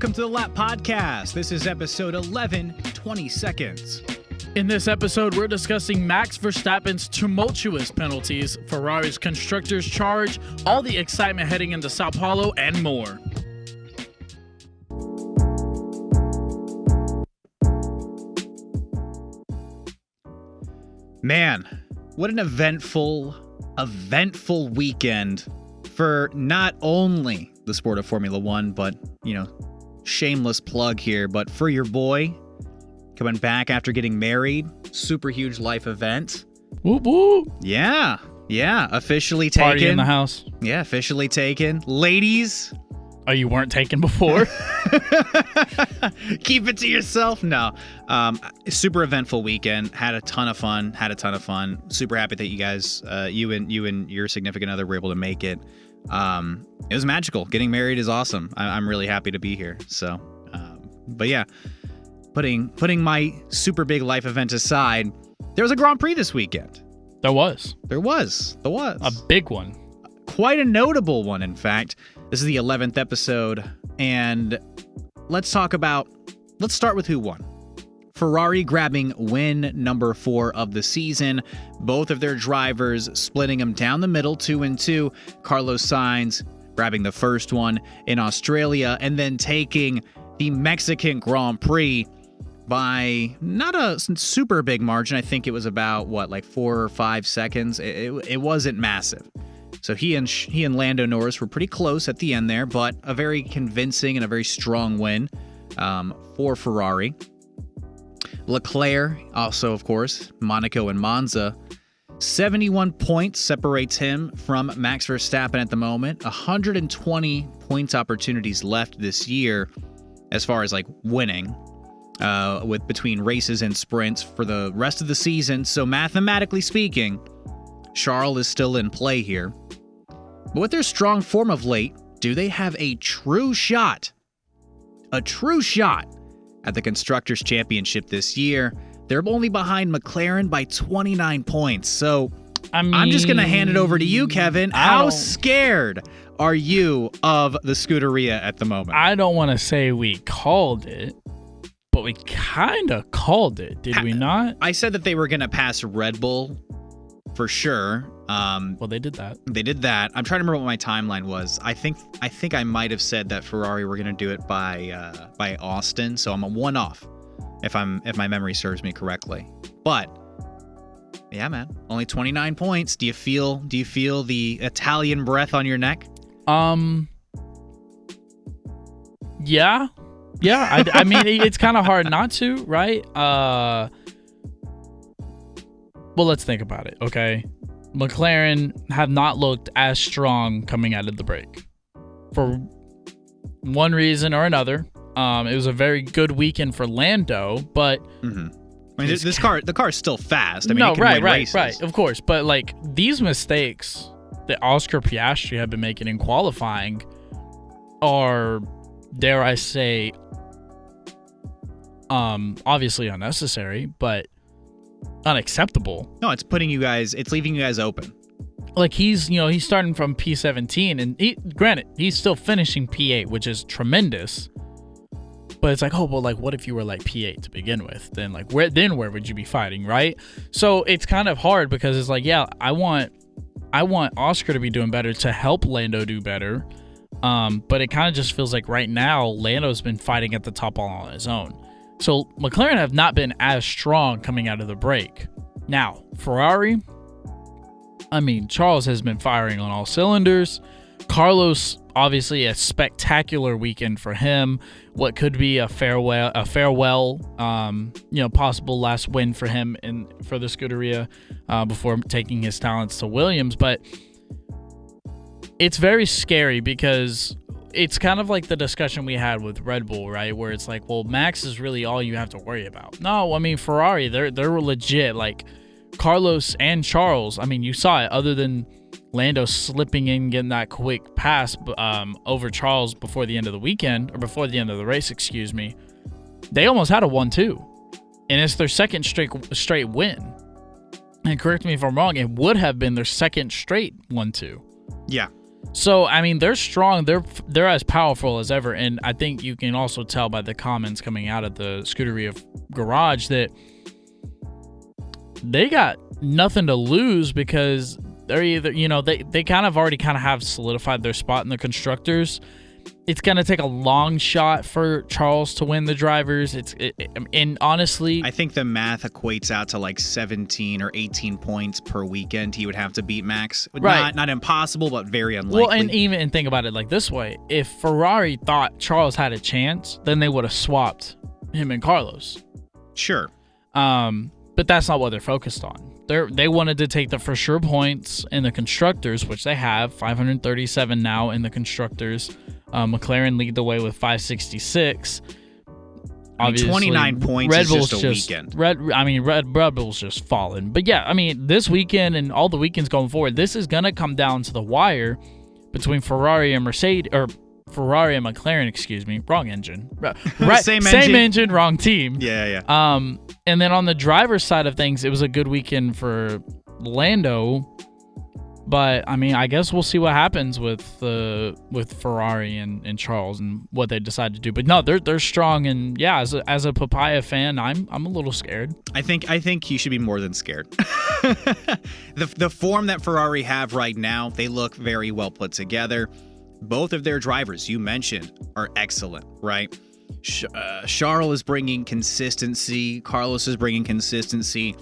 Welcome to the Lap Podcast. This is episode 11, 20 seconds. In this episode, we're discussing Max Verstappen's tumultuous penalties, Ferrari's constructors' charge, all the excitement heading into Sao Paolo, and more. Man, what an eventful weekend for not only the sport of Formula One, but, shameless plug here, but for your boy coming back after getting married. Super huge life event. Whoop whoop. Yeah, officially taken. Party in the house. Yeah, officially taken. Ladies. Oh, you weren't taken before? Keep it to yourself. No. Super eventful weekend. Had a ton of fun. Super happy that you guys, you and your significant other were able to make it. It was magical. Getting married is awesome. I'm really happy to be here. So, but yeah, putting my super big life event aside, there was a Grand Prix this weekend. There was. A big one. Quite a notable one, in fact. This is the 11th episode, and let's start with who won. Ferrari grabbing win number 4 of the season. Both of their drivers splitting them down the middle, 2-2. Carlos Sainz grabbing the first one in Australia, and then taking the Mexican Grand Prix by not a super big margin. I think it was about, 4 or 5 seconds. It wasn't massive. So he and Lando Norris were pretty close at the end there, but a very convincing and a very strong win for Ferrari. Leclerc, also, of course, Monaco and Monza. 71 points separates him from Max Verstappen at the moment. 120 points opportunities left this year as far as winning with between races and sprints for the rest of the season. So mathematically speaking, Charles is still in play here. But with their strong form of late, do they have a true shot at the Constructors' Championship this year? They're only behind McLaren by 29 points. So I'm just going to hand it over to you, Kevin. How scared are you of the Scuderia at the moment? I don't want to say we called it, but we kind of called it, did we not? I said that they were going to pass Red Bull for sure. Well, they did that. I'm trying to remember what my timeline was. I think I might have said that Ferrari were going to do it by Austin, so I'm a one off if my memory serves me correctly. But yeah, man, only 29 points. Do you feel the Italian breath on your neck? Yeah. I mean, it's kind of hard not to, right? Well, let's think about it, okay? McLaren have not looked as strong coming out of the break for one reason or another. It was a very good weekend for Lando, but I mean, the car is still fast. I mean, no, it can win races. Right, of course. But these mistakes that Oscar Piastri had been making in qualifying are, dare I say, obviously unnecessary, but unacceptable. No, it's leaving you guys open. He's starting from P17, and granted, he's still finishing P8, which is tremendous. But it's what if you were P8 to begin with? Then where would you be fighting, right? So it's kind of hard because it's I want Oscar to be doing better to help Lando do better. But it kind of just feels like right now Lando's been fighting at the top all on his own. So McLaren have not been as strong coming out of the break. Now, Ferrari, Charles has been firing on all cylinders. Carlos, obviously a spectacular weekend for him. What could be a farewell, possible last win for him for the Scuderia before taking his talents to Williams. But it's very scary because it's kind of like the discussion we had with Red Bull, right? Where it's Max is really all you have to worry about. No, Ferrari, they're legit. Carlos and Charles, you saw it. Other than Lando slipping in, getting that quick pass over Charles before the end of the weekend, or before the end of the race, excuse me, they almost had a 1-2. And it's their second straight win. And correct me if I'm wrong, it would have been their second straight 1-2. Yeah. So, I mean, they're strong. They're as powerful as ever. And I think you can also tell by the comments coming out of the Scuderia garage that they got nothing to lose because they're either, they kind of already have solidified their spot in the constructors. It's going to take a long shot for Charles to win the drivers. And honestly, I think the math equates out to like 17 or 18 points per weekend he would have to beat Max. Right. Not impossible, but very unlikely. Well, and think about it like this way. If Ferrari thought Charles had a chance, then they would have swapped him and Carlos. Sure. But that's not what they're focused on. They wanted to take the for sure points in the constructors, which they have, 537 now in the constructors. McLaren lead the way with 566. Obviously, 29 points Red is Bull's just a weekend. Red Bull's just fallen. But yeah, I mean, this weekend and all the weekends going forward, this is going to come down to the wire between Ferrari and McLaren, excuse me. Wrong engine. Right, same engine, wrong team. Yeah. And then on the driver's side of things, it was a good weekend for Lando. But, I mean, I guess we'll see what happens with Ferrari and Charles and what they decide to do. But no, they're strong, and yeah, as a Papaya fan, I'm a little scared. I think you should be more than scared. The form that Ferrari have right now, they look very well put together. Both of their drivers, you mentioned, are excellent, right? Charles is bringing consistency. Carlos is bringing consistency.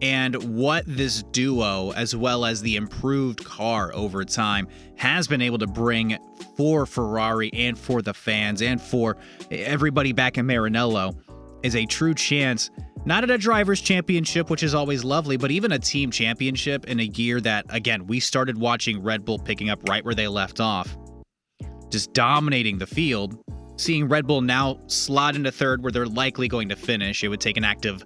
And what this duo, as well as the improved car over time, has been able to bring for Ferrari and for the fans and for everybody back in Maranello is a true chance, not at a driver's championship, which is always lovely, but even a team championship in a year that, again, we started watching Red Bull picking up right where they left off, just dominating the field. Seeing Red Bull now slot into third where they're likely going to finish, it would take an act of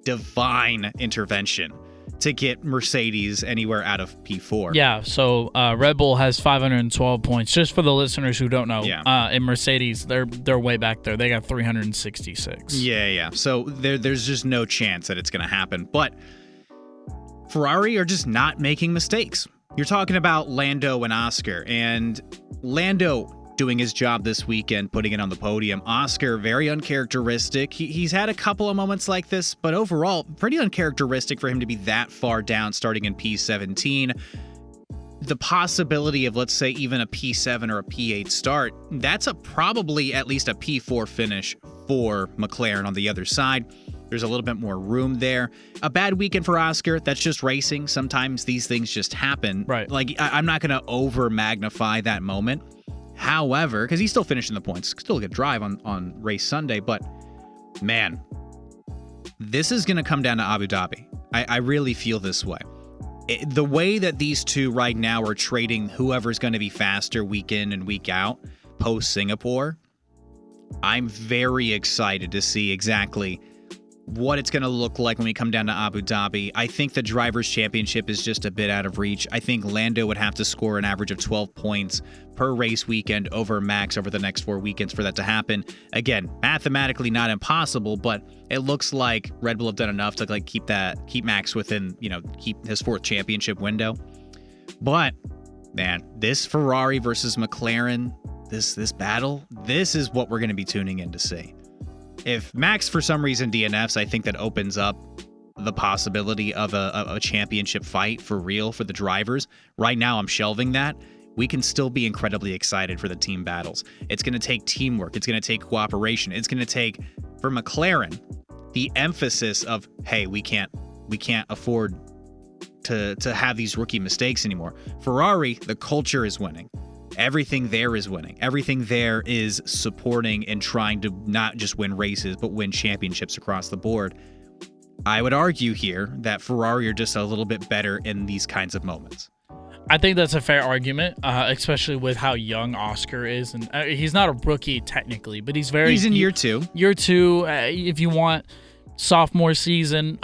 divine intervention to get Mercedes anywhere out of P4. Yeah, so Red Bull has 512 points. Just for the listeners who don't know, and Mercedes, they're way back there. They got 366. Yeah. So there's just no chance that it's going to happen. But Ferrari are just not making mistakes. You're talking about Lando and Oscar, and Lando doing his job this weekend, putting it on the podium. Oscar, very uncharacteristic. He's had a couple of moments like this, but overall, pretty uncharacteristic for him to be that far down starting in P17. The possibility of, let's say, even a P7 or a P8 start, that's probably at least a P4 finish for McLaren on the other side. There's a little bit more room there. A bad weekend for Oscar, that's just racing. Sometimes these things just happen. Right. Like, I'm not going to over-magnify that moment. However, because he's still finishing the points, still a good drive on race Sunday, but man, this is going to come down to Abu Dhabi. I really feel this way. The way that these two right now are trading whoever's going to be faster week in and week out post Singapore, I'm very excited to see exactly what it's going to look like when we come down to Abu Dhabi. I think the Drivers' Championship is just a bit out of reach. I think Lando would have to score an average of 12 points per race weekend over Max over the next 4 weekends for that to happen. Again, mathematically not impossible, but it looks like Red Bull have done enough to keep Max within, keep his 4th championship window. But man, this Ferrari versus McLaren, this battle, this is what we're going to be tuning in to see. If Max, for some reason, DNFs, I think that opens up the possibility of a championship fight for real for the drivers. Right now, I'm shelving that. We can still be incredibly excited for the team battles. It's going to take teamwork. It's going to take cooperation. It's going to take, for McLaren, the emphasis of, hey, we can't afford to have these rookie mistakes anymore. Ferrari, the culture is winning. Everything there is winning. Everything there is supporting and trying to not just win races, but win championships across the board. I would argue here that Ferrari are just a little bit better in these kinds of moments. I think that's a fair argument, especially with how young Oscar is. And he's not a rookie technically, but he's in year 2. Year 2, if you want, sophomore season.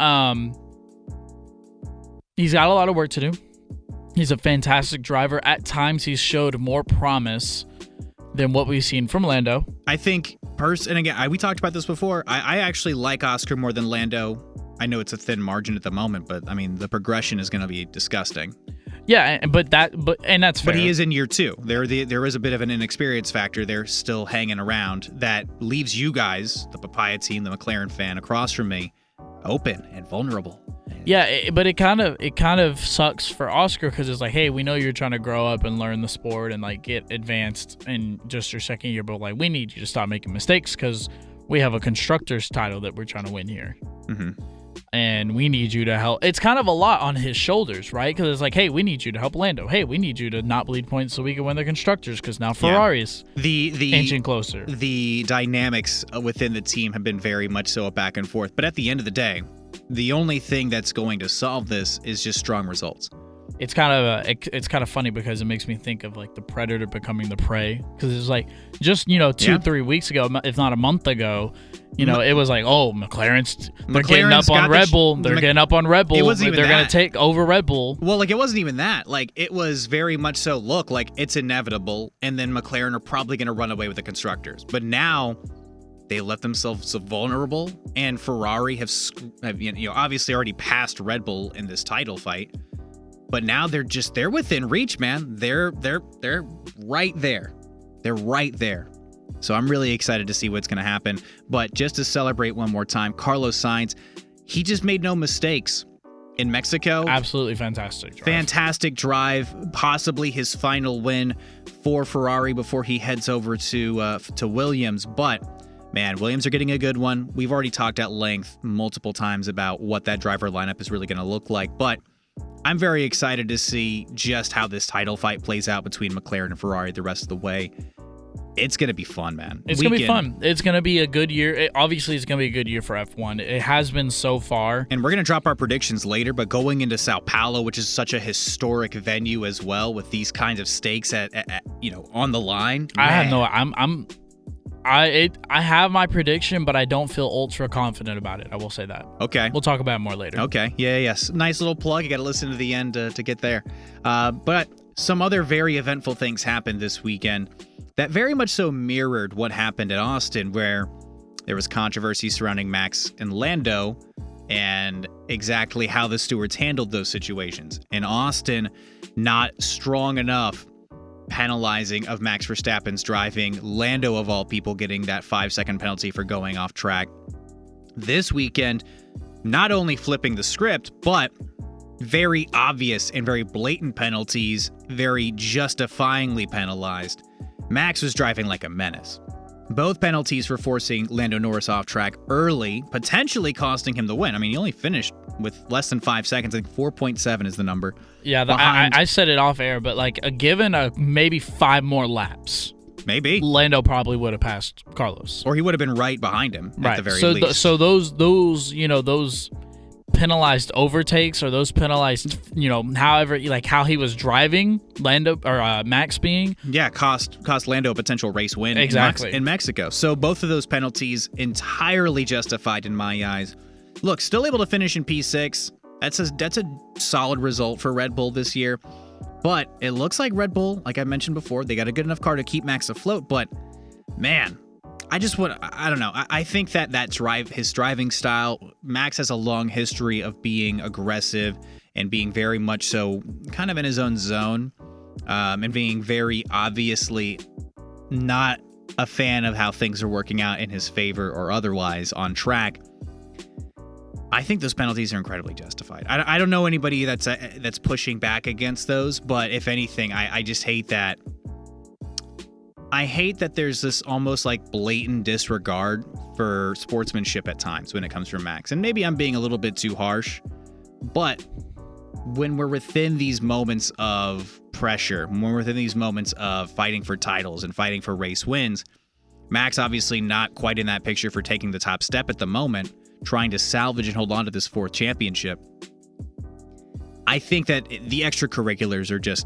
He's got a lot of work to do. He's a fantastic driver. At times, he's showed more promise than what we've seen from Lando. I think, and again, we talked about this before, I actually like Oscar more than Lando. I know it's a thin margin at the moment, but, I mean, the progression is going to be disgusting. Yeah, but that's fair. But he is in year 2. There is a bit of an inexperience factor. They're still hanging around that leaves you guys, the Papaya team, the McLaren fan across from me, open and vulnerable. Yeah, but it kind of sucks for Oscar because it's like, hey, we know you're trying to grow up and learn the sport and like get advanced in just your second year, but like we need you to stop making mistakes because we have a constructors title that we're trying to win here. Mm-hmm. And we need you to help. It's kind of a lot on his shoulders, right? Because it's like, hey, we need you to help Lando. Hey, we need you to not bleed points so we can win the constructors because now Ferrari's inching closer. The dynamics within the team have been very much so a back and forth. But at the end of the day, the only thing that's going to solve this is just strong results. It's kind of funny because it makes me think of like the predator becoming the prey. Because it's like just 2-3 weeks ago, if not a month ago, it was like, oh, McLaren's getting up on Red Bull. They're getting up on Red Bull. They're going to take over Red Bull. Well, like it wasn't even that. Like it was very much so. Look, like it's inevitable, and then McLaren are probably going to run away with the constructors. But now they left themselves so vulnerable, and Ferrari have obviously already passed Red Bull in this title fight. But now they're within reach, man. They're right there. They're right there. So I'm really excited to see what's going to happen. But just to celebrate one more time, Carlos Sainz, he just made no mistakes in Mexico. Absolutely fantastic drive. Fantastic drive. Possibly his final win for Ferrari before he heads over to Williams. But man, Williams are getting a good one. We've already talked at length multiple times about what that driver lineup is really going to look like. But I'm very excited to see just how this title fight plays out between McLaren and Ferrari the rest of the way. It's going to be fun, man. It's going to be fun. It's going to be a good year. Obviously, it's going to be a good year for F1. It has been so far. And we're going to drop our predictions later, but going into Sao Paolo, which is such a historic venue as well, with these kinds of stakes at on the line. I have my prediction, but I don't feel ultra confident about it. I will say that. Okay. We'll talk about it more later. Okay. Yes. Nice little plug. You got to listen to the end to get there. But some other very eventful things happened this weekend that very much so mirrored what happened at Austin, where there was controversy surrounding Max and Lando and exactly how the stewards handled those situations. In Austin, not strong enough penalizing of Max Verstappen's driving, Lando of all people getting that 5-second penalty for going off track. This weekend, not only flipping the script, but very obvious and very blatant penalties, very justifyingly penalized. Max was driving like a menace. Both penalties for forcing Lando Norris off track early, potentially costing him the win. I mean, he only finished with less than 5 seconds. I think 4.7 is the number. Yeah, I said it off air, but like given maybe 5 more laps, maybe Lando probably would have passed Carlos, or he would have been right behind him at the very least. So those penalized overtakes or those penalized, however, like how he was driving Lando or Max being, cost Lando a potential race win exactly in Mexico. So both of those penalties entirely justified in my eyes. Look, still able to finish in P6. That's a solid result for Red Bull this year. But it looks like Red Bull, like I mentioned before, they got a good enough car to keep Max afloat. But man, I don't know. I think that his driving style, Max has a long history of being aggressive and being very much so kind of in his own zone, and being very obviously not a fan of how things are working out in his favor or otherwise on track. I think those penalties are incredibly justified. I don't know anybody that's pushing back against those, but if anything, I just hate that. I hate that there's this almost like blatant disregard for sportsmanship at times when it comes from Max. And maybe I'm being a little bit too harsh, but when we're within these moments of pressure, when we're within these moments of fighting for titles and fighting for race wins, Max obviously not quite in that picture for taking the top step at the moment, trying to salvage and hold on to this 4th championship. I think that the extracurriculars are just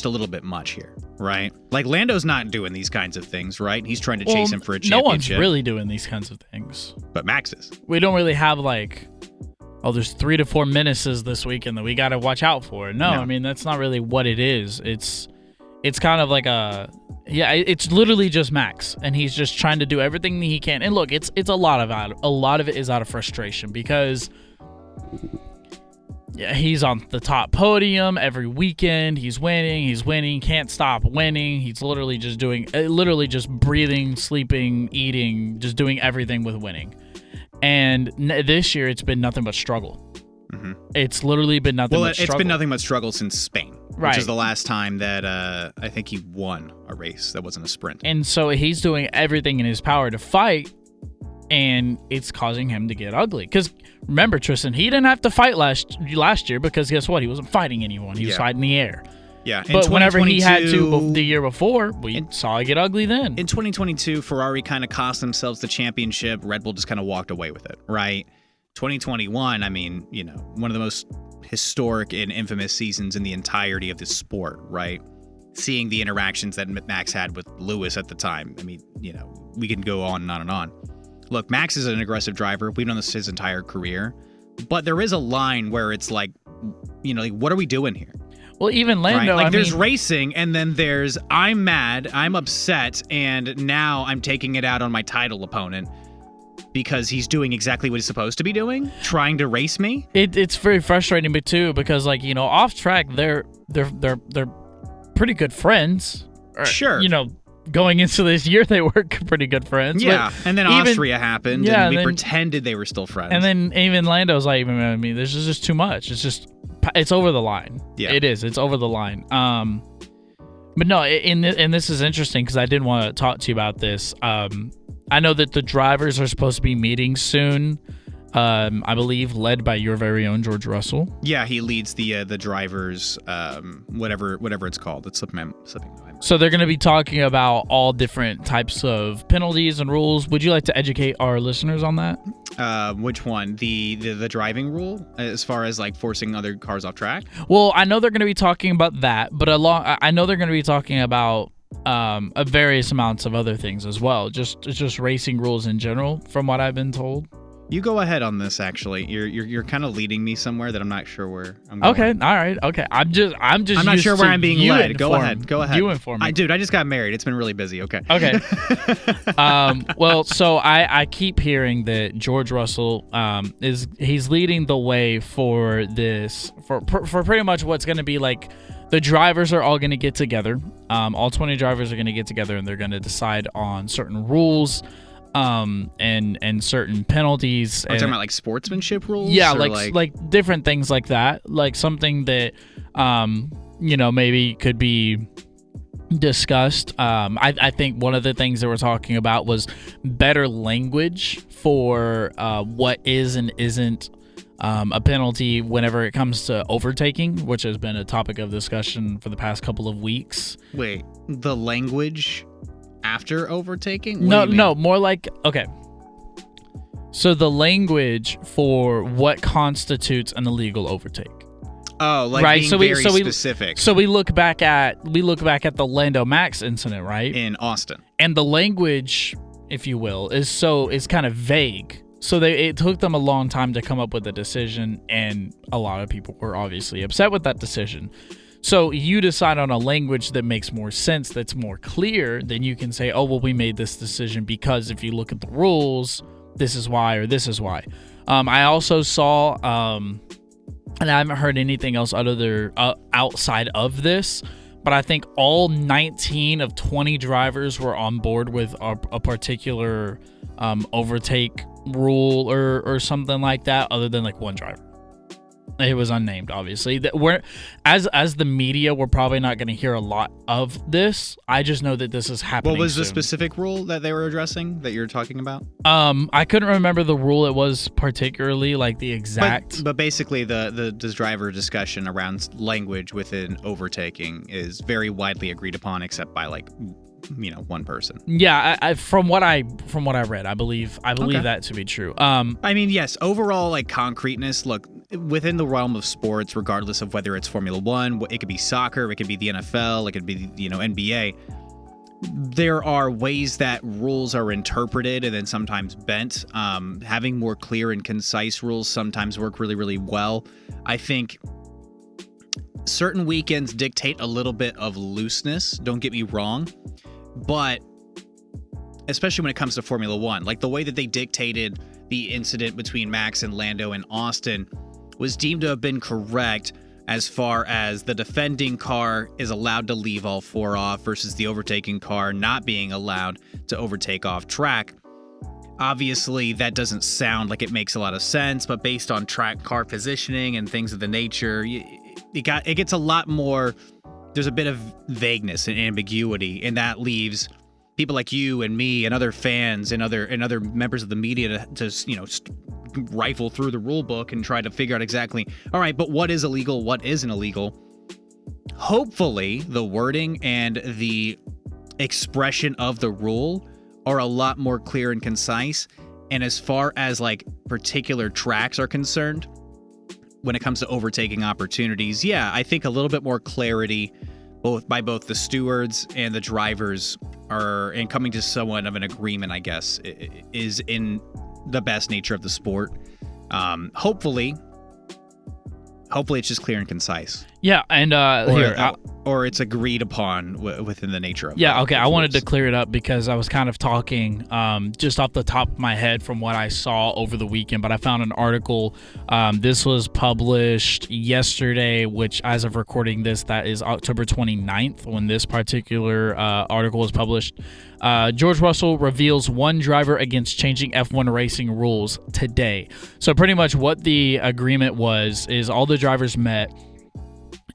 a little bit much here, right? Like Lando's not doing these kinds of things, right? He's trying to chase him for a championship. No one's really doing these kinds of things. But Max is. We don't really have there's 3 to 4 menaces this weekend that we got to watch out for. No, I mean, that's not really what it is. It's kind of like it's literally just Max, and he's just trying to do everything that he can. And look, it's a lot of it is out of frustration because he's on the top podium every weekend. He's winning, can't stop winning. He's literally just breathing, sleeping, eating, just doing everything with winning. And this year, it's been nothing but struggle. Mm-hmm. It's literally been nothing but struggle. It's been nothing but struggle since Spain, right, which is the last time that I think he won a race that wasn't a sprint. And so he's doing everything in his power to fight, and it's causing him to get ugly. Because remember, Tristan, he didn't have to fight last year because guess what? He wasn't fighting anyone. He was fighting the air. Yeah, but whenever he had to the year before, we saw it get ugly then. In 2022, Ferrari kind of cost themselves the championship. Red Bull just kind of walked away with it, right? 2021, I mean, one of the most historic and infamous seasons in the entirety of this sport, right? Seeing the interactions that Max had with Lewis at the time. I mean, we can go on and on and on. Look, Max is an aggressive driver. We've known this his entire career. But there is a line where it's like, what are we doing here? Well, even Lando, right? There's racing, and then there's I'm mad, I'm upset, and now I'm taking it out on my title opponent because he's doing exactly what he's supposed to be doing, trying to race me. It's very frustrating, but too, because off track they're pretty good friends. Sure. Going into this year, they were pretty good friends. Yeah, and then Austria happened, and we pretended they were still friends. And then even Lando's like, I mean, this is just too much. It's over the line. Yeah, it is. It's over the line. But no, and this is interesting because I did want to talk to you about this. I know that the drivers are supposed to be meeting soon. I believe led by your very own George Russell. Yeah, he leads the drivers, whatever it's called. It's slipping my mind. So they're going to be talking about all different types of penalties and rules. Would you like to educate our listeners on that? Which one? The driving rule, as far as forcing other cars off track? Well, I know they're going to be talking about that, but I know they're going to be talking about various amounts of other things as well. Just racing rules in general, from what I've been told. You go ahead on this. Actually, you're kind of leading me somewhere that I'm not sure where I'm going. Okay, all right, okay. I'm not sure where I'm being led. Go ahead. You inform me. Dude, I just got married. It's been really busy. Okay. Okay. Well, so I keep hearing that George Russell he's leading the way for this for pretty much what's going to be like. The drivers are all going to get together. All 20 drivers are going to get together, and they're going to decide on certain rules. And certain penalties. Are you talking about sportsmanship rules? Yeah, like different things like that. Like something that maybe could be discussed. I think one of the things that we're talking about was better language for what is and isn't a penalty whenever it comes to overtaking, which has been a topic of discussion for the past couple of weeks. Wait, the language after overtaking? No, more like, okay. So the language for what constitutes an illegal overtake. Oh, right. Being very specific. So we look back at the Lando Max incident, right? In Austin. And the language, if you will, is kind of vague. So it took them a long time to come up with a decision, and a lot of people were obviously upset with that decision. So you decide on a language that makes more sense, that's more clear, then you can say, oh, well, we made this decision because if you look at the rules, this is why or this is why. I also saw, and I haven't heard anything else outside of this, but I think all 19 of 20 drivers were on board with a particular overtake rule or something like that, other than one driver. It was unnamed, obviously. As the media, we're probably not going to hear a lot of this. I just know that this is happening. What was soon. The specific rule that they were addressing that you're talking about? I couldn't remember the rule. It was particularly the exact. But basically, the driver discussion around language within overtaking is very widely agreed upon, except by one person. Yeah, I from what I read, I believe okay. That to be true. I mean, yes, overall concreteness. Look, within the realm of sports, regardless of whether it's Formula One, it could be soccer, it could be the NFL, it could be NBA. There are ways that rules are interpreted and then sometimes bent. Having more clear and concise rules sometimes work really, really well. I think certain weekends dictate a little bit of looseness. Don't get me wrong. But especially when it comes to Formula One, the way that they dictated the incident between Max and Lando in Austin was deemed to have been correct as far as the defending car is allowed to leave all 4 off versus the overtaking car not being allowed to overtake off track. Obviously, that doesn't sound like it makes a lot of sense, but based on track car positioning and things of the nature, it gets a lot more. There's a bit of vagueness and ambiguity, and that leaves people like you and me and other fans and other members of the media to rifle through the rule book and try to figure out exactly, all right, but what is illegal, what isn't illegal. Hopefully, the wording and the expression of the rule are a lot more clear and concise. And as far as like particular tracks are concerned, when it comes to overtaking opportunities, yeah, I think a little bit more clarity by both the stewards and the drivers and coming to somewhat of an agreement, I guess, is in the best nature of the sport. Hopefully it's just clear and concise. Yeah, and or it's agreed upon within the nature of. Yeah, okay. I wanted to clear it up because I was kind of talking just off the top of my head from what I saw over the weekend, but I found an article. This was published yesterday, which as of recording this, that is October 29th when this particular article was published. George Russell reveals one driver against changing F1 racing rules today. So pretty much what the agreement was is all the drivers met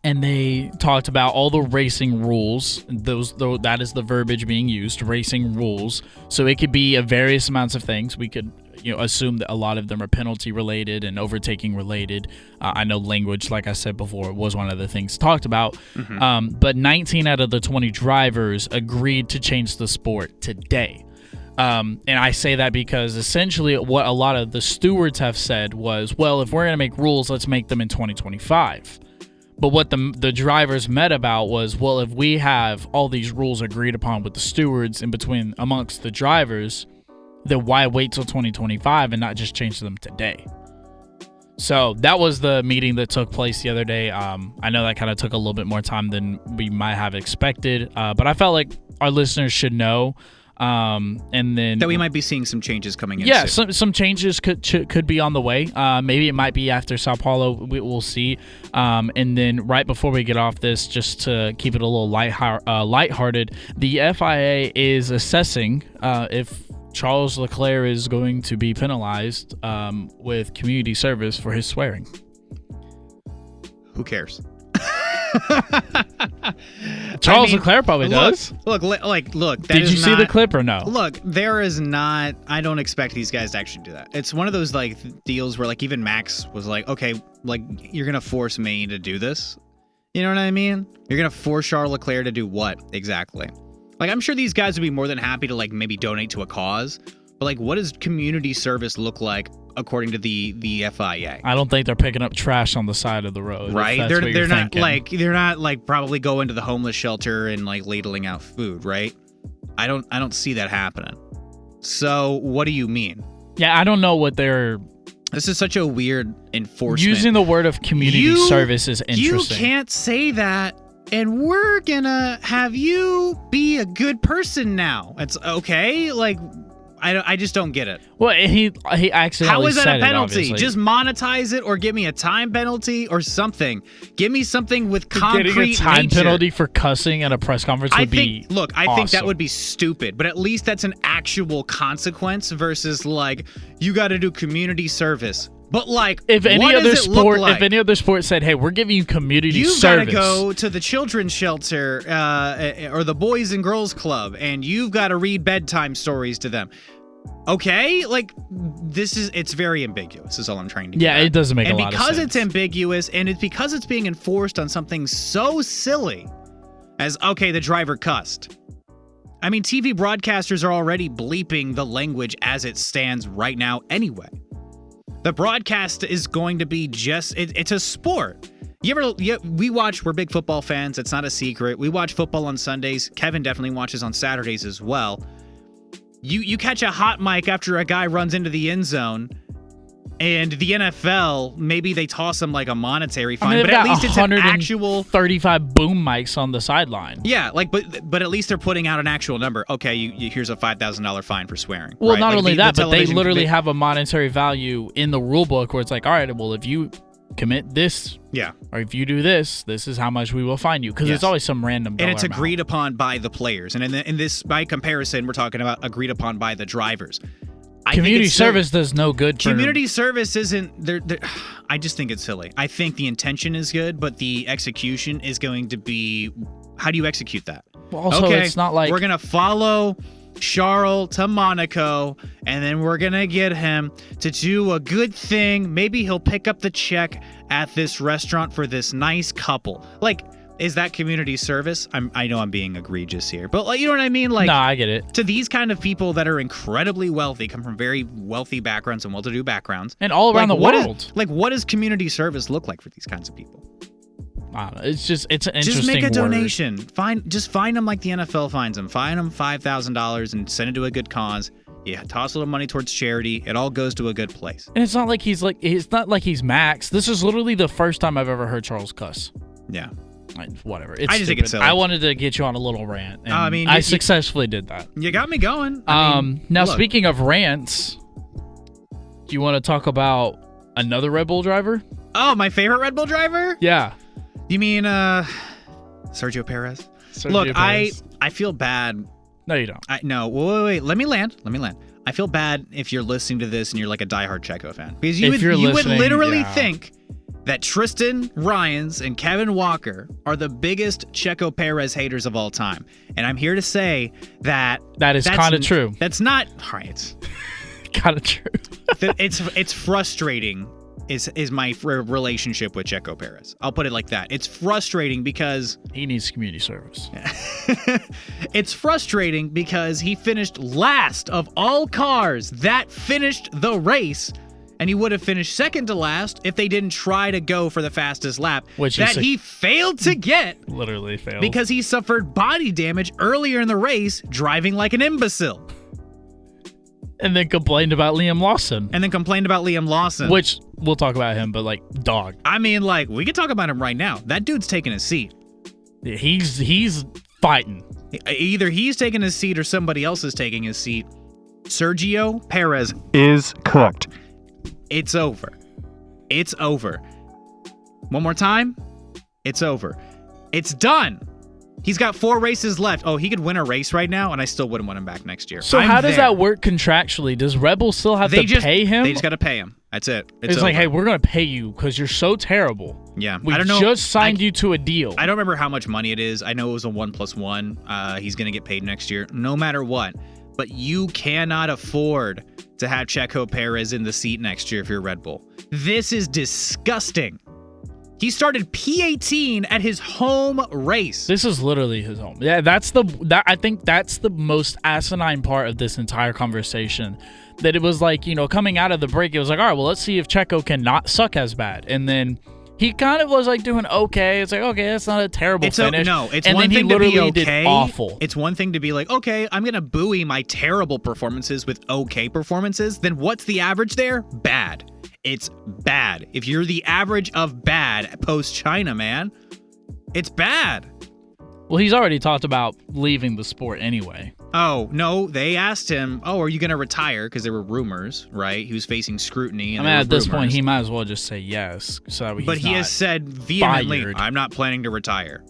and they talked about all the racing rules. That is the verbiage being used, racing rules. So it could be various amounts of things. We could assume that a lot of them are penalty related and overtaking related. I know language, like I said before, was one of the things talked about. Mm-hmm. But 19 out of the 20 drivers agreed to change the sport today. And I say that because essentially what a lot of the stewards have said was, well, if we're going to make rules, let's make them in 2025. But what the drivers met about was, well, if we have all these rules agreed upon with the stewards amongst the drivers, then why wait till 2025 and not just change them today? So that was the meeting that took place the other day. I know that kind of took a little bit more time than we might have expected, but I felt like our listeners should know. And then that we might be seeing some changes coming in. Yeah, soon. some changes could be on the way. Maybe it might be after Sao Paolo. We'll see. And then right before we get off this, just to keep it a little lighthearted, the FIA is assessing if Charles Leclerc is going to be penalized with community service for his swearing. Who cares? Charles Leclerc probably does. Look. Did you see the clip or no? Look, there is not. I don't expect these guys to actually do that. It's one of those like deals where like even Max was like, okay, like you're gonna force me to do this. You know what I mean? You're gonna force Charles Leclerc to do what exactly? Like I'm sure these guys would be more than happy to like maybe donate to a cause. But like, what does community service look like according to the FIA? I don't think they're picking up trash on the side of the road. Right? They're not like probably going to the homeless shelter and like ladling out food, right? I don't see that happening. So what do you mean? Yeah, I don't know what they're. This is such a weird enforcement. Using the word of community service is interesting. You can't say that. And we're gonna have you be a good person now. It's okay. Like. I just don't get it. Well, he accidentally How is that said a penalty? It, just monetize it or give me a time penalty or something. Give me something with concrete Getting a time nature. penalty for cussing at a press conference would be I think that would be stupid, but at least that's an actual consequence versus like you got to do community service. But like, if any what other does it sport, look like? If any other sport said, "Hey, we're giving you community service," you've got to go to the children's shelter or the Boys and Girls Club, and you've got to read bedtime stories to them. Okay, like it's very ambiguous is all I'm trying to get at. It doesn't make a lot of sense. And because it's ambiguous and it's because it's being enforced on something so silly as, okay, the driver cussed. I mean, TV broadcasters are already bleeping the language as it stands right now anyway. The broadcast is going to be it's a sport. We're big football fans. It's not a secret. We watch football on Sundays. Kevin definitely watches on Saturdays as well. You catch a hot mic after a guy runs into the end zone, and the NFL, maybe they toss him like a monetary fine, but at least it's an actual 35 boom mics on the sideline. Yeah, like but at least they're putting out an actual number. Okay, here's a $5,000 fine for swearing. Well, right? not like only that, but they literally have a monetary value in the rule book where it's like, all right, well, if you commit this. Yeah. Or if you do this, this is how much we will fine you. Because Yes. it's always some random dollar And it's amount. agreed upon by the players. And in this, by comparison, we're talking about agreed upon by the drivers. I think Community it's silly. service does no good for Community service isn't. I just think it's silly. I think the intention is good, but the execution is going to be. How do you execute that? Well, also, okay, it's not like we're gonna follow Charles to Monaco, and then we're gonna get him to do a good thing. Maybe he'll pick up the check at this restaurant for this nice couple. Like, is that community service? I know I'm being egregious here, but like, you know what I mean? Like, no, I get it. to these kind of people that are incredibly wealthy, come from very wealthy backgrounds and well-to-do backgrounds, And all around the world. what does community service look like for these kinds of people? I don't know. It's an interesting Just make a word. donation. Fine them like the NFL fines them. Fine them $5,000 and send it to a good cause. Yeah, toss a little money towards charity. It all goes to a good place. And it's not like he's Max. This is literally the first time I've ever heard Charles cuss. Yeah. Whatever. I just think it's silly. I wanted to get you on a little rant. And I mean, I successfully did that. You got me going. Now, look. speaking of rants, do you want to talk about another Red Bull driver? Oh, my favorite Red Bull driver? Yeah. You mean Sergio Perez? Look, Perez. I feel bad. No, you don't. No, wait. Let me land. I feel bad if you're listening to this and you're like a diehard Checo fan. Because you would literally think that Tristan, Rines, and Kevin Walker are the biggest Checo Perez haters of all time. And I'm here to say that That is kind of true. That's not right. Kind of true. It's frustrating is my relationship with Checo Perez. I'll put it like that. It's frustrating because He needs community service. it's frustrating because he finished last of all cars that finished the race. And he would have finished second to last if they didn't try to go for the fastest lap, Which he failed to get Literally failed. because he suffered body damage earlier in the race driving like an imbecile. And then complained about Liam Lawson. And then complained about Liam Lawson. Which, we'll talk about him, but like, dog. I mean, like, we could talk about him right now. That dude's taking a seat. He's fighting. Either he's taking his seat or somebody else is taking his seat. Sergio Perez is cooked. It's over. It's over. One more time. It's over. It's done. He's got 4 races left. Oh, he could win a race right now, and I still wouldn't want him back next year. So how does that work contractually? Does Red Bull still have to pay him? They just got to pay him. That's it. It's like, hey, we're going to pay you because you're so terrible. Yeah. We I don't know. just signed you to a deal. I don't remember how much money it is. I know it was a 1+1. He's going to get paid next year, no matter what. But you cannot afford to have Checo Perez in the seat next year if you're Red Bull. This is disgusting. He started P18 at his home race. This is literally his home. Yeah, I think that's the most asinine part of this entire conversation. That it was like, coming out of the break, it was like, all right, well, let's see if Checo can not suck as bad. And then he kind of was like doing okay. It's like, okay, that's not a terrible finish. It's and one then thing he to be literally okay. did awful. It's one thing to be like, okay, I'm going to buoy my terrible performances with okay performances. Then what's the average there? Bad. It's bad. If you're the average of bad post-China, man, it's bad. Well, he's already talked about leaving the sport anyway. Oh, no, they asked him, are you going to retire? Because there were rumors, right? He was facing scrutiny. And at this point, he might as well just say yes. But he has said vehemently, I'm not planning to retire.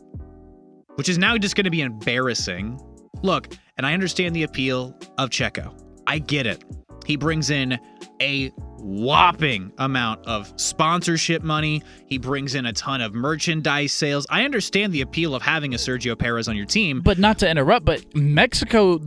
Which is now just going to be embarrassing. Look, and I understand the appeal of Checo. I get it. He brings in a whopping amount of sponsorship money. He brings in a ton of merchandise sales. I understand the appeal of having a Sergio Perez on your team. But not to interrupt, but Mexico,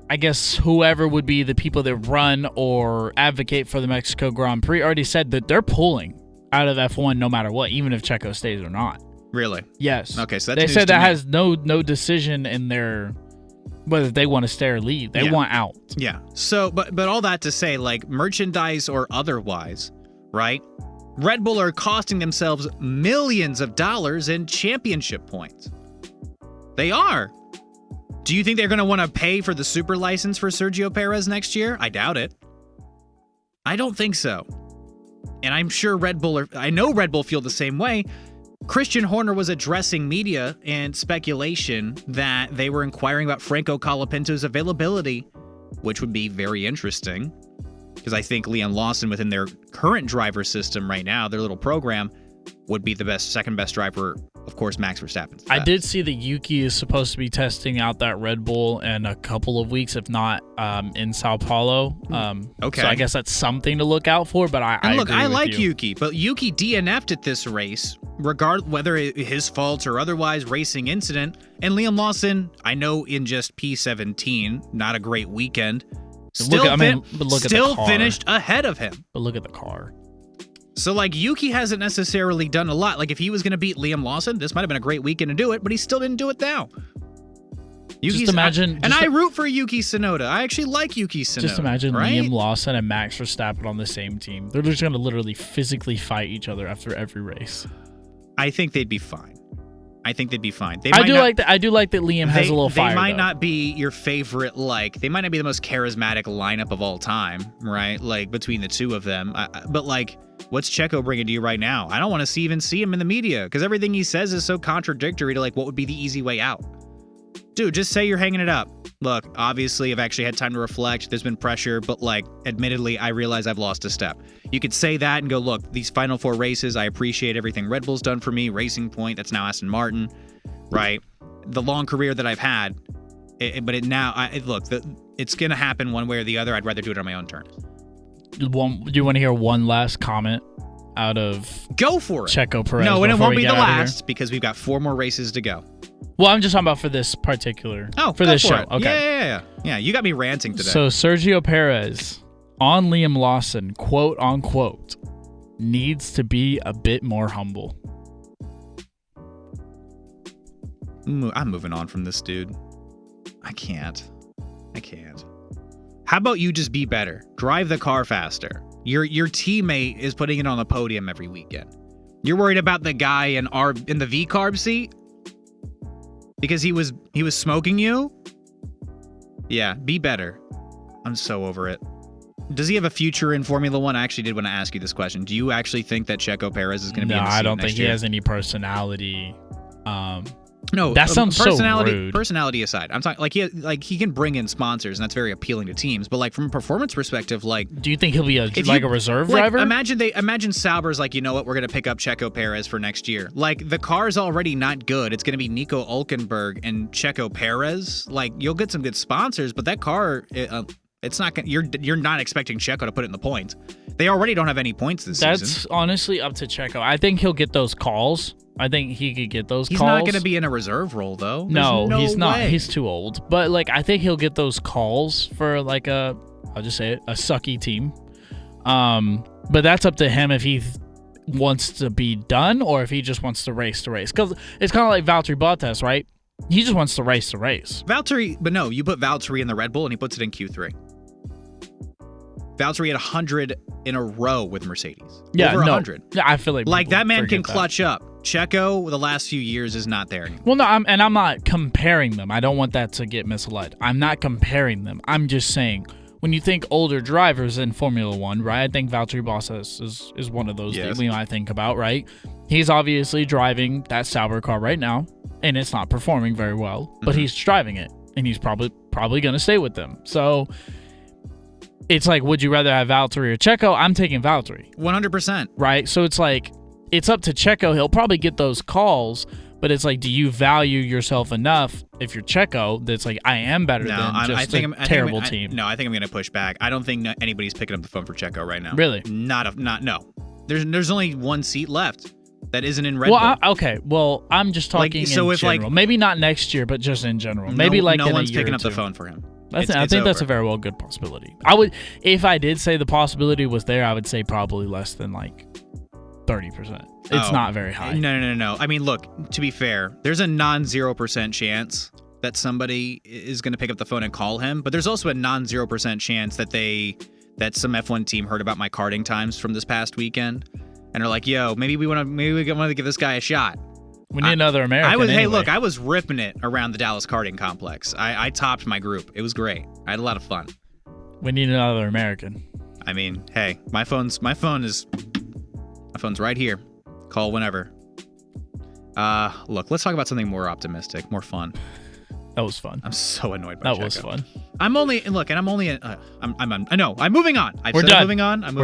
I guess whoever would be the people that run or advocate for the Mexico Grand Prix already said that they're pulling out of F1 no matter what, even if Checo stays or not. Really? Yes. Okay, so that's they news said to that me. has no decision in their whether they want to stay or leave. They want out. Yeah. So, but all that to say, like, merchandise or otherwise, right? Red Bull are costing themselves millions of dollars in championship points. They are. Do you think they're going to want to pay for the super license for Sergio Perez next year? I doubt it. I don't think so. And I'm sure I know Red Bull feel the same way. Christian Horner was addressing media and speculation that they were inquiring about Franco Colapinto's availability, which would be very interesting. because I think Liam Lawson, within their current driver system right now, their little program, would be the second best driver. Of course, Max Verstappen. I did see that Yuki is supposed to be testing out that Red Bull in a couple of weeks, if not in Sao Paulo. Okay. So I guess that's something to look out for. But I agree with like you. Yuki, but Yuki DNF'd at this race, whether his fault or otherwise, racing incident. And Liam Lawson, I know in just P17, not a great weekend, still finished ahead of him. But look at the car. So, like, Yuki hasn't necessarily done a lot. Like, if he was going to beat Liam Lawson, this might have been a great weekend to do it, but he still didn't do it now. I root for Yuki Tsunoda. I actually like Yuki Tsunoda. Just imagine right? Liam Lawson and Max Verstappen on the same team. They're just going to literally physically fight each other after every race. I think they'd be fine. I do like that Liam has a little fire. They might not be your favorite, they might not be the most charismatic lineup of all time, right? Like, between the two of them. But, like, what's Checo bringing to you right now? I don't want to even see him in the media because everything he says is so contradictory to, like, what would be the easy way out. Dude, just say you're hanging it up. Look, obviously, I've actually had time to reflect. There's been pressure, but, like, admittedly, I realize I've lost a step. You could say that and go, look, these final 4 races, I appreciate everything Red Bull's done for me. Racing Point, that's now Aston Martin, right? The long career that I've had. It's going to happen one way or the other. I'd rather do it on my own terms. Do you want to hear one last comment out of Go for it. Checo Perez? No, and it won't be the last because we've got 4 more races to go. Well, I'm just talking about for this particular. Oh, for this show. It. Okay. Yeah. You got me ranting today. So Sergio Perez on Liam Lawson, quote unquote, needs to be a bit more humble. I'm moving on from this dude. I can't. How about you just be better? Drive the car faster. Your teammate is putting it on the podium every weekend. You're worried about the guy in the V-carb seat? Because he was smoking you? Yeah, be better. I'm so over it. Does he have a future in Formula One? I actually did want to ask you this question. Do you actually think that Checo Perez is going to be in the seat I don't think next he year? has any personality. No, that sounds so rude. Personality aside, I'm talking he can bring in sponsors, and that's very appealing to teams. But like from a performance perspective, like, do you think he'll be a reserve driver? Imagine Sauber's like, you know what, we're gonna pick up Checo Perez for next year. Like the car's already not good. It's gonna be Nico Hülkenberg and Checo Perez. Like you'll get some good sponsors, but that car, it's not gonna. You're not expecting Checo to put it in the points. They already don't have any points this season. That's honestly up to Checo. I think he'll get those calls. I think he could get those calls. He's not going to be in a reserve role, though. No, he's not. He's too old. But, like, I think he'll get those calls for, like, I'll just say it, a sucky team. But that's up to him if he wants to be done or if he just wants to race to race. Because it's kind of like Valtteri Bottas, right? He just wants to race to race. But no, you put Valtteri in the Red Bull and he puts it in Q3. Valtteri had 100 in a row with Mercedes. Yeah, over 100. Yeah, I feel like that man can clutch up. Checo, the last few years, is not there anymore. Well, no, I'm not comparing them. I don't want that to get misled. I'm not comparing them. I'm just saying, when you think older drivers in Formula One, right? I think Valtteri Bottas is one of those that we might think about, right? He's obviously driving that Sauber car right now, and it's not performing very well, but he's driving it, and he's probably going to stay with them. So it's like, would you rather have Valtteri or Checo? I'm taking Valtteri. 100%. Right? So it's like, it's up to Checo. He'll probably get those calls, but it's like, do you value yourself enough if you're Checo that's like, I am better than just a terrible team? No, I think I'm going to push back. I don't think anybody's picking up the phone for Checo right now. Really? No. There's only one seat left that isn't in Red Bull. Okay. Well, I'm just talking in general. Maybe not next year, but just in general. Maybe no one's picking up the phone for him. I think that's a very well good possibility. If I did say the possibility was there, I would say probably less than like 30%. It's not very high. No. I mean, look, to be fair, there's a non-0% chance that somebody is going to pick up the phone and call him, but there's also a non-0% chance that some F1 team heard about my karting times from this past weekend and are like, "Yo, maybe we want to give this guy a shot." We need another American. Hey, look, I was ripping it around the Dallas karting complex. I topped my group. It was great. I had a lot of fun. We need another American. I mean, hey, my phone's right here. Call whenever. Look, let's talk about something more optimistic, more fun. That was fun. I'm so annoyed by Checo. That was fun. I'm moving on. I'm moving on. We're done. I'm moving on.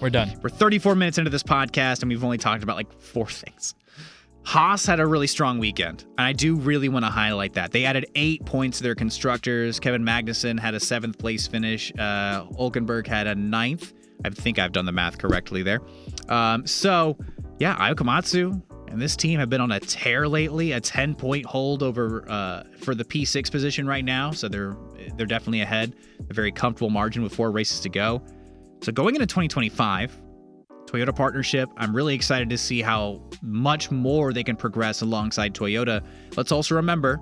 We're done. We're 34 minutes into this podcast, and we've only talked about like 4 things. Haas had a really strong weekend, and I do really want to highlight that. They added 8 points to their constructors. Kevin Magnussen had a 7th place finish. Hülkenberg had a 9th. I think I've done the math correctly there. Ayao Komatsu and this team have been on a tear lately, a 10-point hold over for the P6 position right now, so they're definitely ahead. A very comfortable margin with 4 races to go. So going into 2025, Toyota partnership, I'm really excited to see how much more they can progress alongside Toyota. Let's also remember,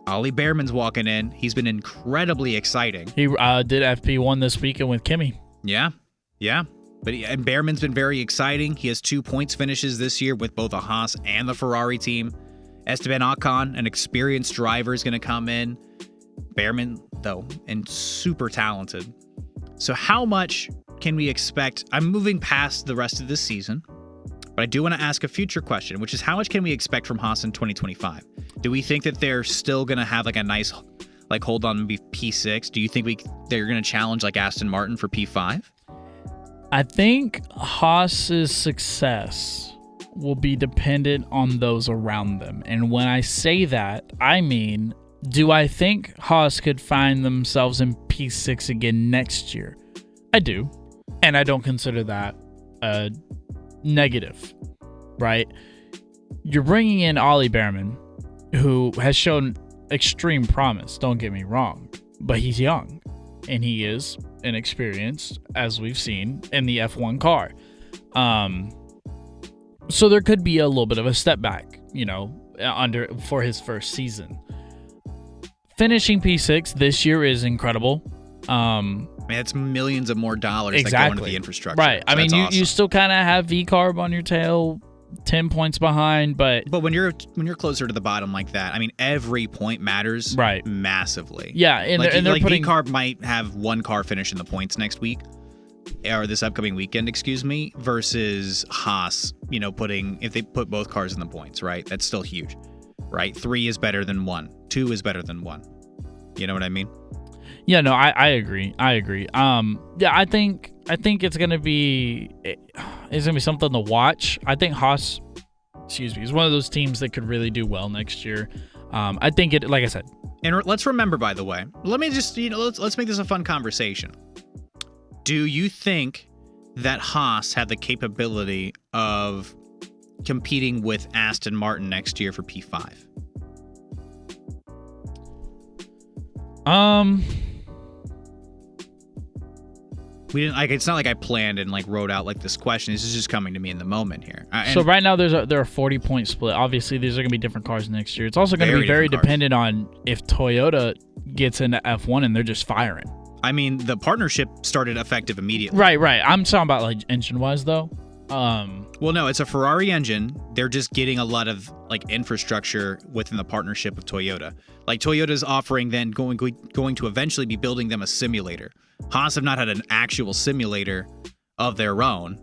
Ollie Behrman's walking in. He's been incredibly exciting. He did FP1 this weekend with Kimi. Yeah. And Behrman's been very exciting. He has 2 points finishes this year with both the Haas and the Ferrari team. Esteban Ocon, an experienced driver, is going to come in. Behrman, though, and super talented. So how much can we expect? I'm moving past the rest of this season, but I do want to ask a future question, which is how much can we expect from Haas in 2025? Do we think that they're still going to have like a nice hold on maybe P6? Do you think they're going to challenge like Aston Martin for P5? I think Haas's success will be dependent on those around them. And when I say that, I mean, do I think Haas could find themselves in P6 again next year? I do. And I don't consider that a negative, right? You're bringing in Ollie Behrman, who has shown extreme promise, don't get me wrong, but he's young, and he is inexperienced, as we've seen, in the F1 car. So there could be a little bit of a step back, for his first season. Finishing P6 this year is incredible. It's millions of more dollars that go into the infrastructure. Right. So awesome. You still kind of have V-carb on your tail, 10 points behind, but when you're closer to the bottom like that, every point matters massively. Yeah, and they're putting V-carb might have 1 car finish in the points next week or this upcoming weekend, versus Haas, if they put both cars in the points, right? That's still huge. Right? 3 is better than 1. 2 is better than 1. You know what I mean? Yeah, no, I agree. I think it's gonna be something to watch. I think Haas, is one of those teams that could really do well next year. I think it, like I said. And let's remember, by the way, let me just let's make this a fun conversation. Do you think that Haas had the capability of competing with Aston Martin next year for P5? We didn't it's not like I planned and wrote out this question. This is just coming to me in the moment here. So right now there are 40-point split. Obviously these are going to be different cars next year. It's also going to be very dependent on if Toyota gets into F1 and they're just firing. The partnership started effective immediately. Right. I'm talking about engine-wise though. Well, no, it's a Ferrari engine. They're just getting a lot of infrastructure within the partnership with Toyota. Toyota's offering then going to eventually be building them a simulator. Haas have not had an actual simulator of their own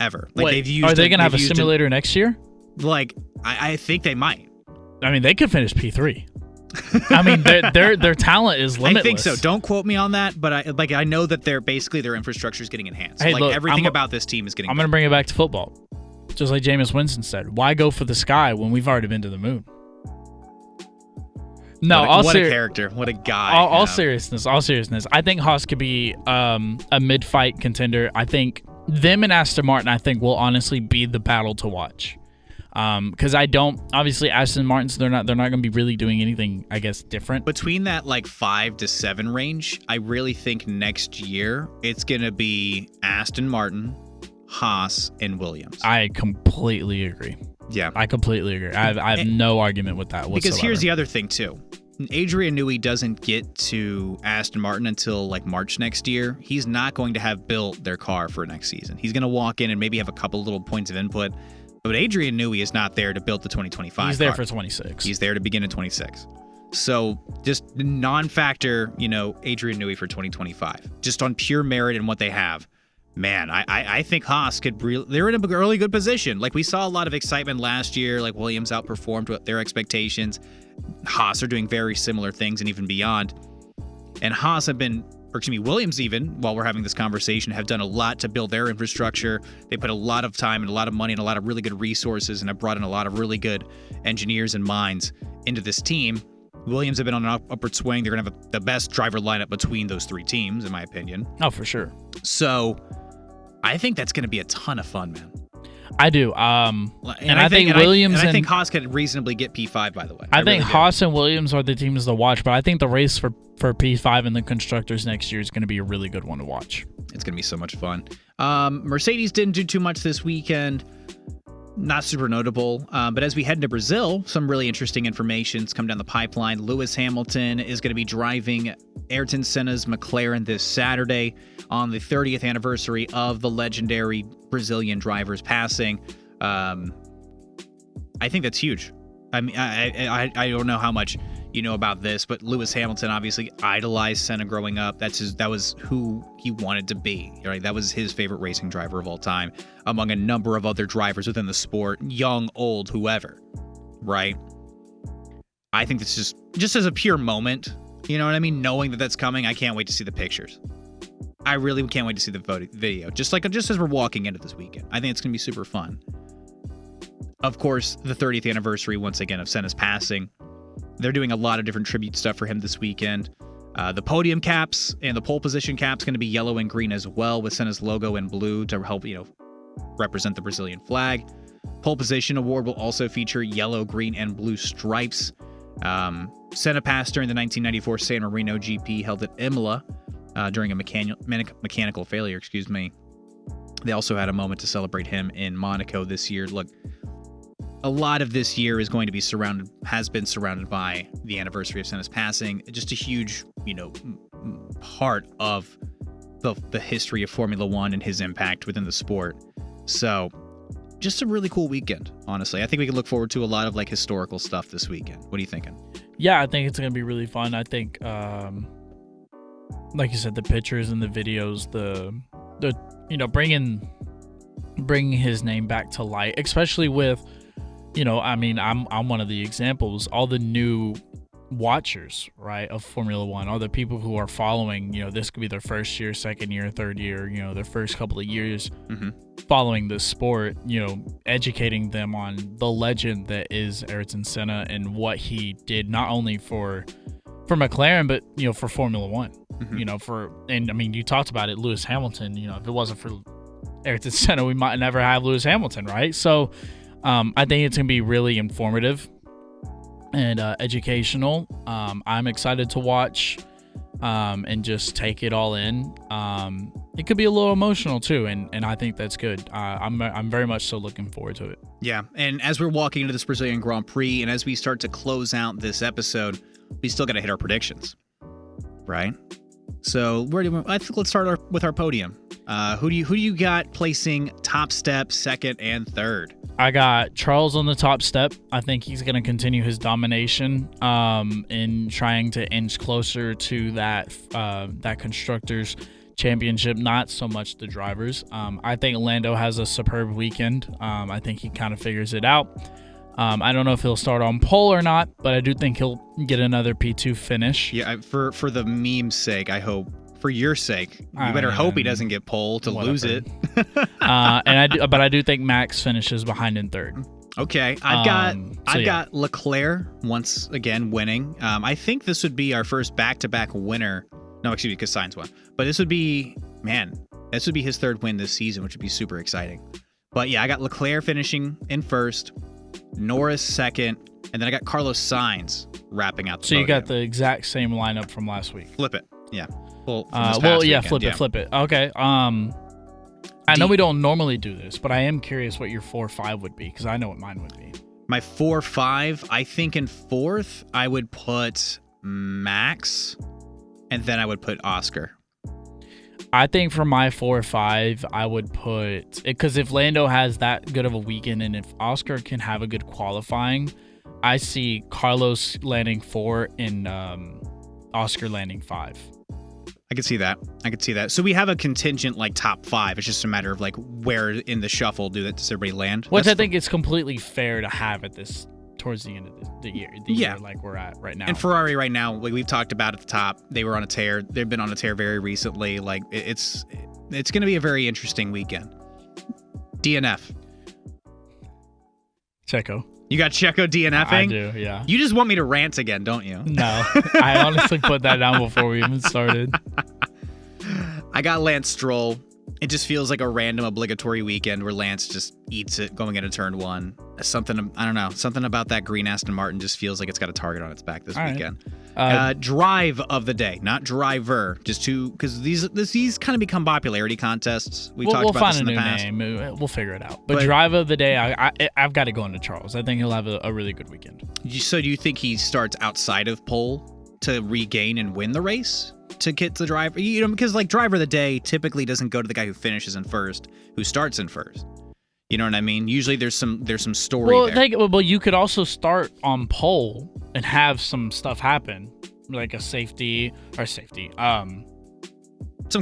ever. Wait, are they going to have a simulator next year? I think they might. They could finish P3. Their talent is limitless. I think so. Don't quote me on that, but I know that their infrastructure is getting enhanced. Hey, look, everything about this team is getting. I'm going to bring it back to football, just like Jameis Winston said. Why go for the sky when we've already been to the moon? No, what a character, what a guy. All seriousness. I think Haas could be a mid-fight contender. I think them and Aston Martin, will honestly be the battle to watch. Because obviously Aston Martin's they're not going to be really doing anything different. Between that 5 to 7 range, I really think next year it's going to be Aston Martin, Haas, and Williams. I completely agree. Yeah, I completely agree. I have no argument with that whatsoever. Because here's the other thing too. Adrian Newey doesn't get to Aston Martin until March next year. He's not going to have built their car for next season. He's going to walk in and maybe have a couple little points of input. But Adrian Newey is not there to build the 2025 He's there car. for 26. He's there to begin in 26. So just non-factor, Adrian Newey for 2025. Just on pure merit and what they have. Man, I think Haas they're in a really good position. Like, we saw a lot of excitement last year. Like, Williams outperformed what their expectations. Haas are doing very similar things and even beyond. And Williams even, while we're having this conversation, have done a lot to build their infrastructure. They put a lot of time and a lot of money and a lot of really good resources and have brought in a lot of really good engineers and minds into this team. Williams have been on an upward swing. They're going to have the best driver lineup between those three teams, in my opinion. Oh, for sure. So I think that's going to be a ton of fun, man. I do. And I think Williams and I think Haas could reasonably get P5, by the way. I think Haas and Williams are the teams to watch, but I think the race for P5 and the Constructors next year is going to be a really good one to watch. It's going to be so much fun. Mercedes didn't do too much this weekend. Not super notable. But as we head into Brazil, some really interesting information's come down the pipeline. Lewis Hamilton is going to be driving Ayrton Senna's McLaren this Saturday on the 30th anniversary of the legendary Brazilian driver's passing. I think that's huge. I mean, I don't know how much you know about this, but Lewis Hamilton obviously idolized Senna growing up. That was who he wanted to be. Right? That was his favorite racing driver of all time, among a number of other drivers within the sport, young, old, whoever. Right? I think this is just as a pure moment. You know what I mean? Knowing that that's coming, I can't wait to see the pictures. I really can't wait to see the video. Just as we're walking into this weekend, I think it's gonna be super fun. Of course, the 30th anniversary once again of Senna's passing. They're doing a lot of different tribute stuff for him this weekend. The podium caps and the pole position caps going to be yellow and green as well, with Senna's logo in blue to help, represent the Brazilian flag. Pole position award will also feature yellow, green, and blue stripes. Senna passed during the 1994 San Marino GP held at Imola during a mechanical failure. They also had a moment to celebrate him in Monaco this year. Look, a lot of this year is going to be has been surrounded by the anniversary of Senna's passing. Just a huge, part of the history of Formula One and his impact within the sport. So, just a really cool weekend, honestly. I think we can look forward to a lot of historical stuff this weekend. What are you thinking? Yeah, I think it's going to be really fun. I think, like you said, the pictures and the videos, bringing his name back to light, especially with, I'm one of the examples. All the new watchers, right, of Formula One, all the people who are following, this could be their first year, second year, third year, their first couple of years following the sport, educating them on the legend that is Ayrton Senna and what he did not only for McLaren, but, for Formula One, you talked about it, Lewis Hamilton, if it wasn't for Ayrton Senna, we might never have Lewis Hamilton, right? So, I think it's going to be really informative and educational. I'm excited to watch and just take it all in. It could be a little emotional too, and I think that's good. I'm very much so looking forward to it. Yeah, and as we're walking into this Brazilian Grand Prix, and as we start to close out this episode, we still got to hit our predictions, right? So I think let's start with our podium. Who do you got placing top step, second, and third? I got Charles on the top step. I think he's going to continue his domination in trying to inch closer to that Constructors Championship, not so much the drivers. I think Lando has a superb weekend. I think he kind of figures it out. I don't know if he'll start on pole or not, but I do think he'll get another P2 finish. Yeah, for the meme's sake, I hope. For your sake, you better hope he doesn't get pole to lose it. But I do think Max finishes behind in third. Okay, I've got Leclerc once again winning. I think this would be our first back-to-back winner. No, excuse me, because Sainz won. But this would be his third win this season, which would be super exciting. But yeah, I got Leclerc finishing in first, Norris second, and then I got Carlos Sainz wrapping out the podium. You got the exact same lineup from last week. Flip it, yeah. Flip it. Okay. I know we don't normally do this, but I am curious what your 4-5 would be, because I know what mine would be. My 4-5, I think in fourth, I would put Max, and then I would put Oscar. I think for my 4-5, I would put, because if Lando has that good of a weekend and if Oscar can have a good qualifying, I see Carlos landing 4 and Oscar landing 5. I could see that. So we have a contingent like top 5. It's just a matter of like where in the shuffle does everybody land. Which I think it's completely fair to have at this towards the end of the year like we're at right now. And Ferrari right now, like we've talked about at the top, they were on a tear. They've been on a tear very recently. Like it's going to be a very interesting weekend. DNF. Checo. You got Checo DNFing? I do, yeah. You just want me to rant again, don't you? No. I honestly put that down before we even started. I got Lance Stroll. It just feels like a random obligatory weekend where Lance just eats it going into turn 1. Something, I don't know, something about that green Aston Martin just feels like it's got a target on its back this weekend. Drive of the day, not driver, just because these kind of become popularity contests. We'll talked about this in the past. Name. We'll figure it out. But drive of the day, I've got to go into Charles. I think he'll have a really good weekend. So do you think he starts outside of pole to regain and win the race? To get the driver, because like driver of the day typically doesn't go to the guy who finishes in first, who starts in first. You know what I mean? Usually there's some story there. Well, you could also start on pole and have some stuff happen, like a safety, some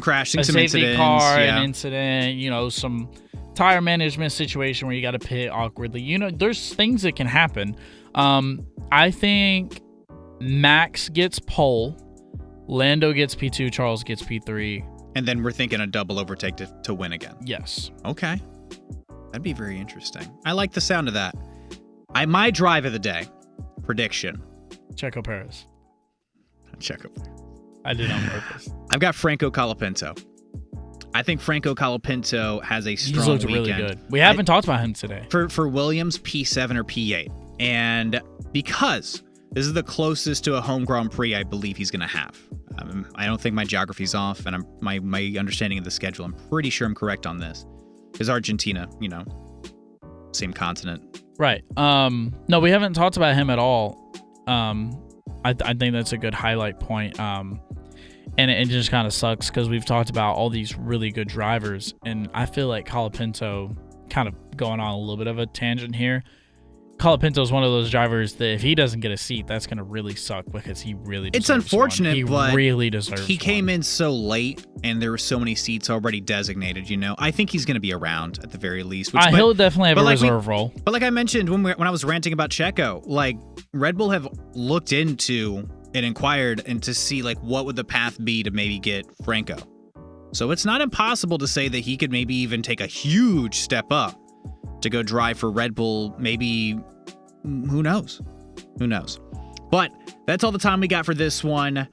crashing, some safety incidents, car, an incident, some tire management situation where you got to pit awkwardly. There's things that can happen. I think Max gets pole. Lando gets P2, Charles gets P3. And then we're thinking a double overtake to win again. Yes. Okay. That'd be very interesting. I like the sound of that. My drive of the day, prediction. Checo Perez. Checo. I did on purpose. I've got Franco Colapinto. I think Franco Colapinto has a strong weekend. He's looked really good. We haven't talked about him today. For Williams, P7 or P8. And because this is the closest to a home Grand Prix I believe he's going to have. I don't think my geography's off, and my understanding of the schedule, I'm pretty sure I'm correct on this. Because Argentina, same continent. Right. No, we haven't talked about him at all. I think that's a good highlight point. And it just kind of sucks because we've talked about all these really good drivers, and I feel like Colapinto, kind of going on a little bit of a tangent here, Colapinto is one of those drivers that if he doesn't get a seat, that's going to really suck because he really deserves It's unfortunate, one. He really deserves He came in so late, and there were so many seats already designated, I think he's going to be around at the very least. He'll definitely have a reserve role. But like I mentioned when I was ranting about Checo, like Red Bull have looked into and inquired and to see like what would the path be to maybe get Franco. So it's not impossible to say that he could maybe even take a huge step up to go drive for Red Bull, maybe, who knows? But that's all the time we got for this one.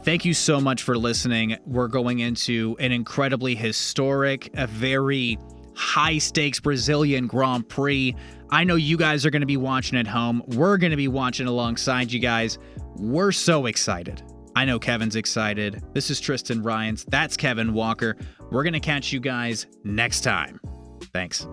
Thank you so much for listening. We're going into an incredibly historic, a very high-stakes Brazilian Grand Prix. I know you guys are going to be watching at home. We're going to be watching alongside you guys. We're so excited. I know Kevin's excited. This is Tristan Rines. That's Kevin Walker. We're going to catch you guys next time. Thanks.